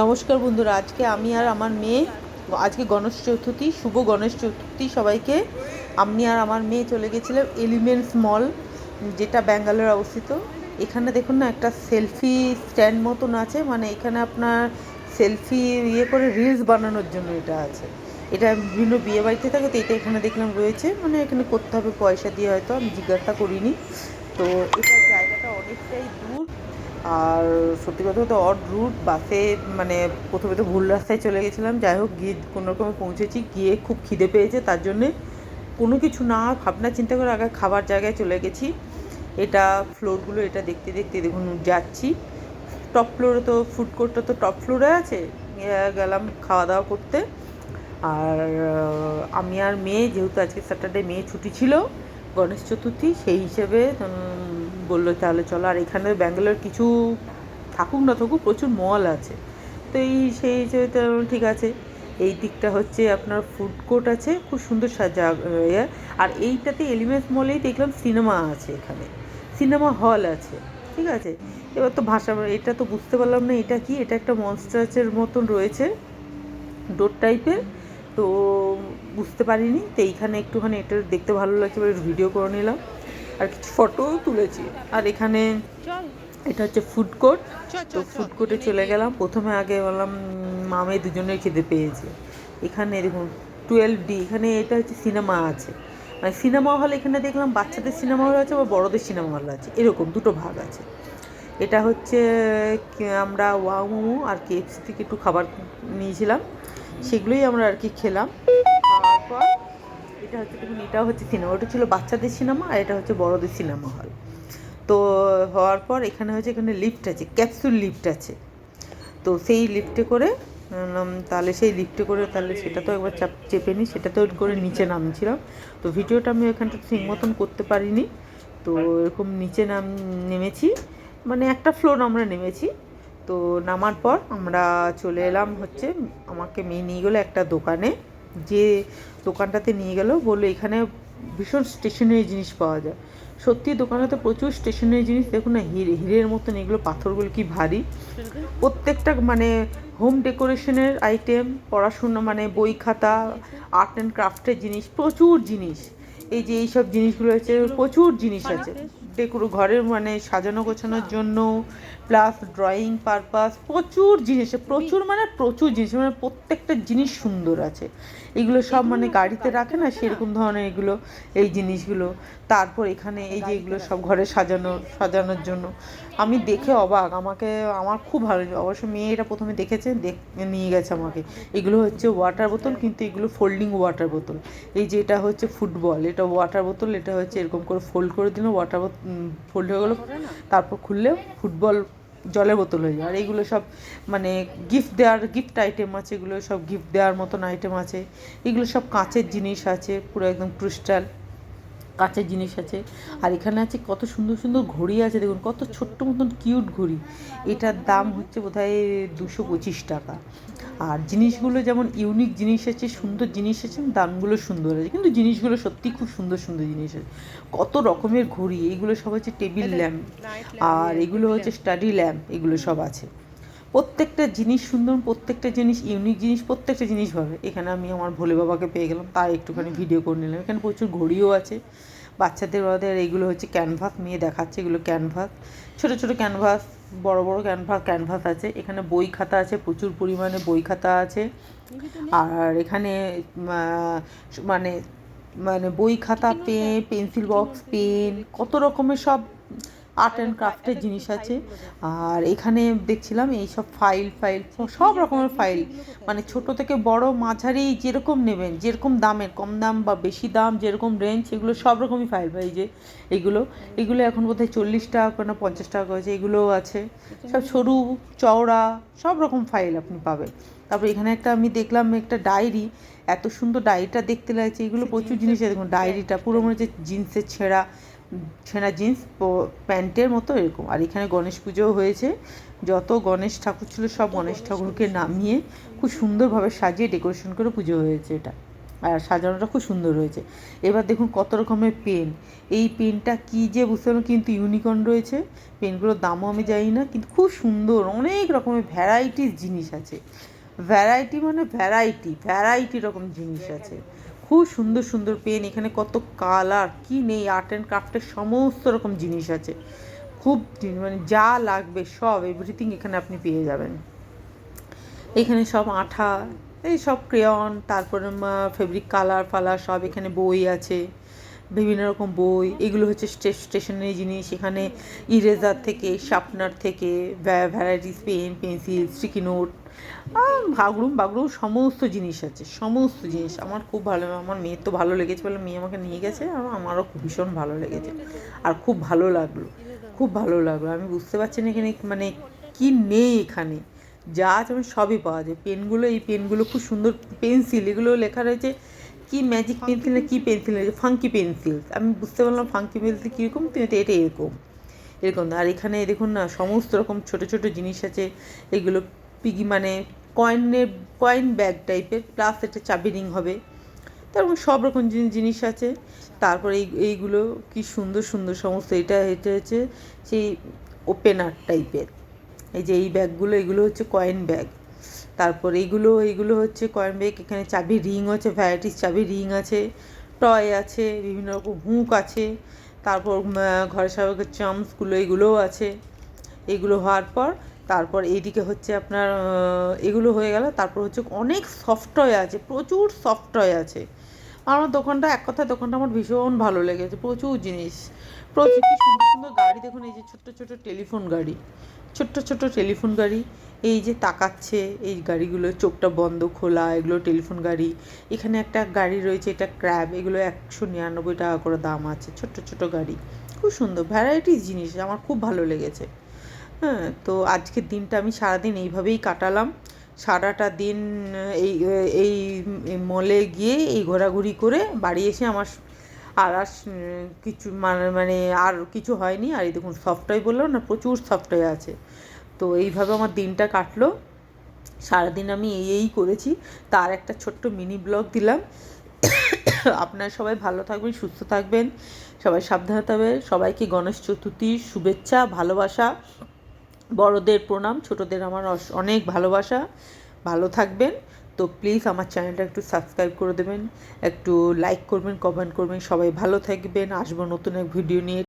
নমস্কার বন্ধুরা, আজকে আমি আর আমার মেয়ে, আজকে গণেশ চতুর্থী, শুভ গণেশ চতুর্থী সবাইকে। আমি আর আমার মেয়ে চলে গেছিলাম এলিমেন্টস মল, যেটা ব্যাঙ্গালোর অবস্থিত। এখানে দেখুন না, একটা সেলফি স্ট্যান্ড মতন আছে, মানে এখানে আপনার সেলফি করে রিলস বানানোর জন্য এটা আছে। এটা বিভিন্ন বিয়ে বাড়িতে থাকে, তো এটা এখানে দেখলাম রয়েছে, মানে এখানে করতে হবে পয়সা দিয়ে, হয়তো আমি জিজ্ঞাসা করিনি। তো এটা জায়গাটা অনেকটাই দূর, আর সত্যি কথা তো অড রুট বাসে, মানে প্রথমে তো ভুল রাস্তায় চলে গেছিলাম। যাই হোক, গিয়ে কোনো রকমে পৌঁছেছি, গিয়ে খুব খিদে পেয়েছে, তার জন্যে কোনো কিছু না ভাবনা চিন্তা করে আগে খাবার জায়গায় চলে গেছি। এটা ফ্লোরগুলো এটা দেখতে দেখতে দেখুন যাচ্ছি। টপ ফ্লোরে তো ফুড কোর্টটা তো টপ ফ্লোরে আছে, গেলাম খাওয়া দাওয়া করতে। আর আমি আর মেয়ে, যেহেতু আজকে স্যাটারডে, মেয়ে ছুটি ছিল, গণেশ চতুর্থী, সেই হিসেবে বললো তাহলে চলো। আর এখানে ব্যাঙ্গালোর কিছু থাকুক না থাকুক প্রচুর মল আছে, তো সেই হিসেবে তো ঠিক আছে। এই দিকটা হচ্ছে আপনার ফুড কোর্ট আছে, খুব সুন্দর সাজা। আর এইটাতে এলিমেন্টস মলেই দেখলাম সিনেমা আছে, এখানে সিনেমা হল আছে, ঠিক আছে। এবার তো ভাষা, এটা তো বুঝতে পারলাম না এটা কি, এটা একটা মনস্টার্চের মতন রয়েছে, ডোর টাইপের, তো বুঝতে পারিনি। তো এইখানে একটুখানি এটা দেখতে ভালো লাগছে, এবার ভিডিও করে নিলাম আর কিছু ফটোও তুলেছি। আর এখানে এটা হচ্ছে ফুড কোর্ট, তো ফুড কোর্টে চলে গেলাম। প্রথমে আগে বললাম মামে দুজনের খেতে পেয়েছে। এখানে দেখুন 12D, এখানে এটা হচ্ছে সিনেমা আছে, মানে সিনেমা হল। এখানে দেখলাম বাচ্চাদের সিনেমা হল আছে, আবার বড়দের সিনেমা হল আছে, এরকম দুটো ভাগ আছে। এটা হচ্ছে আমরা ওয়াও মোমো আর KFC থেকে একটু খাবার নিয়েছিলাম, সেগুলোই আমরা আর কি খেলাম। খাওয়ার পর এটা হচ্ছে দেখুন, এটা হচ্ছে সিনেমা, ওটা ছিল বাচ্চাদের সিনেমা, আর এটা হচ্ছে বড়দের সিনেমা হল। তো হওয়ার পর এখানে হচ্ছে, এখানে লিফট আছে, ক্যাপসুল লিফট আছে। তো সেই লিফটে করে তাহলে সেই লিফটে করে তাহলে সেটা তো একবার চেপে নিই, সেটা তো করে নিচে নামছিলাম। তো ভিডিওটা আমি এখানটা ঠিক মতন করতে পারিনি, তো এরকম নিচে নেমেছি, মানে একটা ফ্লোর আমরা নেমেছি। তো নামার পর আমরা চলে এলাম হচ্ছে, আমাকে মেয়ে নিয়ে গেলো একটা দোকানে, যে দোকানটাতে নিয়ে গেল, বললো এখানে ভীষণ স্টেশনারি জিনিস পাওয়া যায়। সত্যি দোকানেতে প্রচুর স্টেশনারি জিনিস, দেখুন না, হিরের মতন এগুলো, পাথরগুলো কি ভারী, প্রত্যেকটা মানে হোম ডেকোরেশনের আইটেম, পড়াশুনো মানে বই খাতা, আর্ট অ্যান্ড ক্রাফটের জিনিস, প্রচুর জিনিস। এই যে এইসব জিনিসগুলো হচ্ছে, প্রচুর জিনিস আছে ঘরের মানে সাজানো গোছানোর জন্য, প্লাস ড্রয়িং পারপাস, প্রচুর জিনিস, প্রচুর মানে প্রচুর জিনিস, মানে প্রত্যেকটা জিনিস সুন্দর আছে। এগুলো সব মানে গাড়িতে রাখে না সেরকম ধরনের এগুলো, এই জিনিসগুলো। তারপর এখানে এই যে এগুলো সব ঘরে সাজানোর জন্য, আমি দেখে অবাক, আমার খুব ভালো লাগে। অবশ্য মেয়ে এটা প্রথমে দেখেছে, নিয়ে গেছে আমাকে। এগুলো হচ্ছে ওয়াটার বোতল, কিন্তু এগুলো ফোল্ডিং ওয়াটার বোতল। এই যে এটা হচ্ছে ফুটবল, এটা ওয়াটার বোতল, এটা হচ্ছে এরকম করে ফোল্ড করে দিল, ওয়াটার বোতল ফোল্ড হয়ে গেলো, তারপর খুললে ফুটবল জলের বোতল হয়ে যায়। আর এইগুলো সব মানে গিফট আইটেম আছে, এগুলো সব গিফট দেওয়ার মতন আইটেম আছে। এগুলো সব কাঁচের জিনিস আছে, পুরো একদম ক্রিস্টাল কাঁচের জিনিস আছে। আর এখানে আছে কত সুন্দর সুন্দর ঘড়ি আছে, দেখুন কত ছোট্ট মতন কিউট ঘড়ি। এটার দাম হচ্ছে বোধহয় 225 টাকা। আর জিনিসগুলো যেমন ইউনিক জিনিস আছে, সুন্দর জিনিস আছে, দামগুলো সুন্দর আছে, কিন্তু জিনিসগুলো সত্যি খুব সুন্দর সুন্দর জিনিস আছে। কত রকমের ঘড়ি, এগুলো সব হচ্ছে টেবিল ল্যাম্প, আর এগুলো হচ্ছে স্টাডি ল্যাম্প, এগুলো সব আছে। প্রত্যেকটা জিনিস সুন্দর, প্রত্যেকটা জিনিস ইউনিক জিনিস, প্রত্যেকটা জিনিস ভাবে। এখানে আমি আমার ভোলে বাবাকে পেয়ে গেলাম, তার একটুখানি ভিডিও করে নিলাম। এখানে প্রচুর ঘড়িও আছে, বাচ্চাদের ওদের। এইগুলো হচ্ছে ক্যানভাস, মেয়ে দেখাচ্ছে, এগুলো ক্যানভাস, ছোটো ছোটো ক্যানভাস, বড় বড় ক্যানভাস আছে। এখানে বই খাতা আছে, প্রচুর পরিমাণে বই খাতা আছে। আর এখানে মানে মানে বই খাতা, পেন্সিল বক্স, পেন, কত রকমের সব আর্ট অ্যান্ড ক্রাফটের জিনিস আছে। আর এখানে দেখছিলাম এই সব ফাইল সব রকমের ফাইল, মানে ছোট থেকে বড় মাঝারি, যেরকম নেবেন, যেরকম দামের, কম দাম বা বেশি দাম, যেরকম রেঞ্জ, এগুলো সব রকমই ফাইল পাই। যে এগুলো এগুলো এখন বোধহয় 40 টাকা করে না 50 টাকা করেছে, এগুলোও আছে। সব সরু চওড়া সব রকম ফাইল আপনি পাবেন। তারপর এখানে একটা আমি দেখলাম একটা ডায়েরি, এত সুন্দর ডায়েরিটা দেখতে লাগছে। এগুলো প্রচুর জিনিস আছে, দেখুন ডায়েরিটা পুরো মনে হচ্ছে জিন্সের ছেঁড়া জিন্স প্যান্টের মতো এরকম। আর এখানে গণেশ পুজোও হয়েছে, যত গণেশ ঠাকুর ছিল সব গণেশ ঠাকুরকে নামিয়ে খুব সুন্দরভাবে সাজিয়ে ডেকোরেশন করে পুজো হয়েছে এটা। আর সাজানোটা খুব সুন্দর হয়েছে। এবার দেখুন কত রকমের পেন, এই পেনটা কী যে বুঝতে পারলাম, কিন্তু ইউনিকর্ন রয়েছে। পেনগুলোর দামও আমি জানি না, কিন্তু খুব সুন্দর, অনেক রকমের ভ্যারাইটিস জিনিস আছে। ভ্যারাইটি মানে ভ্যারাইটি রকম জিনিস আছে। খুব সুন্দর সুন্দর পেন, এখানে কত কালার কি নেই, আর্ট অ্যান্ড ক্রাফটের সমস্ত রকম জিনিস আছে। খুব মানে যা লাগবে সব এভরিথিং এখানে আপনি পেয়ে যাবেন। এখানে সব আঠা, এই সব ক্রেয়ন, তারপরে ফেব্রিক কালার ফালার সব, এখানে বই আছে, বিভিন্ন রকম বই। এগুলো হচ্ছে স্টেশনারি জিনিস। এখানে ইরেজার থেকে, শার্পনার থেকে, varieties pen, pencil, sticky note, ভাগরুম বাগরুম সমস্ত জিনিস আছে, সমস্ত জিনিস। আমার খুব ভালো, আমার মেয়ের তো ভালো লেগেছে বলে মেয়ে আমাকে নিয়ে গেছে, আর আমারও ভীষণ ভালো লেগেছে, আর খুব ভালো লাগলো, খুব ভালো লাগলো। আমি বুঝতে পারছি না এখানে মানে কি নেই, এখানে যা আছে আমি সবই পাওয়া যায়। পেনগুলো, এই পেনগুলো খুব সুন্দর। পেন্সিল, এগুলো লেখা রয়েছে কি ম্যাজিক পেন্সিল না কী পেন্সিল রয়েছে, ফাঙ্কি পেন্সিল। আমি বুঝতে পারলাম ফাঙ্কি পেন্সিল কীরকম, কিন্তু এটা এরকম এরকম। আর এখানে দেখুন না, সমস্ত রকম ছোটো ছোটো জিনিস আছে। এগুলো পিগি মানে কয়েন ব্যাগ টাইপের, প্লাস একটা চাবি রিং হবে, তারপর সব রকম জিনিস আছে। তারপরে এইগুলো কি সুন্দর সুন্দর সমস্ত। এটা হচ্ছে সেই ওপেনার টাইপের। এই যে এই ব্যাগগুলো, এগুলো হচ্ছে কয়েন ব্যাগ। তারপর এইগুলো হচ্ছে কয়েন ব্যাগ। এখানে চাবি রিং আছে, ভ্যারাইটিস চাবি রিং আছে, টয় আছে, বিভিন্ন রকম হুক আছে। তারপর ঘরে সাজানোর চামচগুলো, এগুলোও আছে। এগুলো হওয়ার পর তারপর এইদিকে হচ্ছে আপনার এগুলো হয়ে গেল। তারপর হচ্ছে অনেক সফট টয় আছে, প্রচুর সফট টয় আছে। আমার দোকানটা, এক কথায় দোকানটা আমার ভীষণ ভালো লেগেছে। প্রচুর জিনিস, প্রচুর কি সুন্দর সুন্দর গাড়ি। দেখুন এই যে ছোট্ট ছোট্ট টেলিফোন গাড়ি, ছোট্ট ছোট্ট টেলিফোন গাড়ি। এই যে তাকাচ্ছে, এই গাড়িগুলো চোখটা বন্ধ খোলা, এগুলো টেলিফোন গাড়ি। এখানে একটা গাড়ি রয়েছে, এটা ক্র্যাব, এগুলো 199 টাকা করে দাম আছে। ছোট্ট ছোট্ট গাড়ি, খুব সুন্দর ভ্যারাইটিস জিনিস, আমার খুব ভালো লেগেছে। হ্যাঁ, তো আজকের দিনটা আমি সারাদিন এইভাবেই কাটালাম। সারাটা দিন এই এই মলে গিয়ে এই ঘোরাঘুরি করে বাড়ি এসে আমার আর কিছু মানে আর কিছু হয়নি। আর এই দেখুন সফটওয়্যার বললাম না, প্রচুর সফটওয়্যার আছে। তো এইভাবে আমার দিনটা কাটলো। সারাদিন আমি এই করেছি, তার একটা ছোট্ট মিনি ব্লগ দিলাম। আপনারা সবাই ভালো থাকবেন, সুস্থ থাকবেন, সবাই সাবধানে থাকবেন। সবাইকে গণেশ চতুর্থীর শুভেচ্ছা, ভালোবাসা, বড়দের প্রণাম, ছোটদের আমার অনেক ভালোবাসা। ভালো থাকবেন। তো প্লিজ আমার চ্যানেলটা একটু সাবস্ক্রাইব করে দেবেন, একটু লাইক করবেন, কমেন্ট করবেন। সবাই ভালো থাকবেন। আসবো নতুন এক ভিডিও নিয়ে।